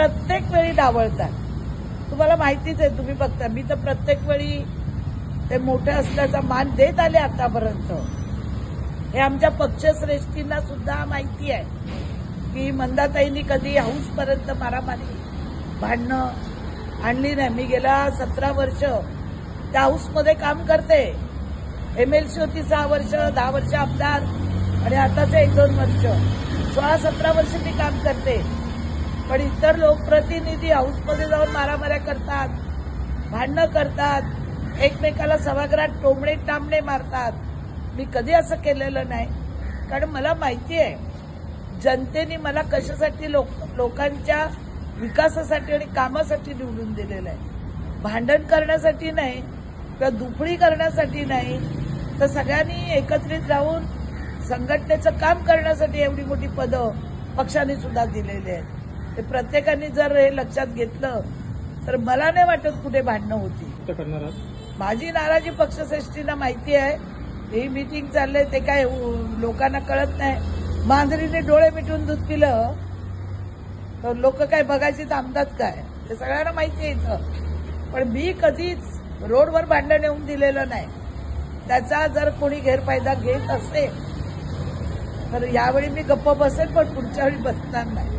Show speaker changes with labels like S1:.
S1: प्रत्येक वेळी डावळतात. तुम्हाला माहितीच आहे, तुम्ही बघता, मी तर प्रत्येक वेळी ते मोठे असल्याचा मान देत आले आतापर्यंत. हे आमच्या पक्षश्रेष्ठींना सुद्धा माहिती आहे की मंदाताईंनी कधी हाऊसपर्यंत मारामारी भांडणं आणली नाही. मी गेल्या 17 वर्ष त्या हाऊसमध्ये काम करते. MLC होती 6 वर्ष, 10 वर्ष आमदार आणि आताचे 1-2 वर्ष, 16-17 वर्ष मी काम करते. पण इतर लोकप्रतिनिधी हाऊसमध्ये जाऊन मारामाऱ्या करतात, भांडणं करतात, एकमेकाला सभागृहात टोमणे टामणे मारतात. मी कधी असं केलेलं नाही, कारण मला माहिती आहे जनतेने मला कशासाठी लोकांच्या विकासासाठी आणि कामासाठी निवडून दिलेलं आहे. भांडण करण्यासाठी नाही किंवा दुफळी करण्यासाठी नाही, तर सगळ्यांनी एकत्रित राहून संघटनेचं काम करण्यासाठी एवढी मोठी पदं पक्षाने सुद्धा दिलेली आहेत. ते प्रत्येकाने जर हे लक्षात घेतलं तर मला नाही वाटत कुठे भांडणं होती. माझी नाराजी पक्षश्रेष्ठींना माहिती आहे. ही मीटिंग चाललंय ते काय लोकांना कळत नाही. मांजरीने डोळे मिटून दूध पिलं तर लोक काय बघायची थांबतात काय, ते सगळ्यांना माहिती आहे इथं. पण मी कधीच रोडवर भांडण येऊन दिलेलं नाही. त्याचा जर कोणी गैरफायदा घेत असेल तर यावेळी मी गप्प बसेल, पण पुढच्या वेळी बसणार नाही.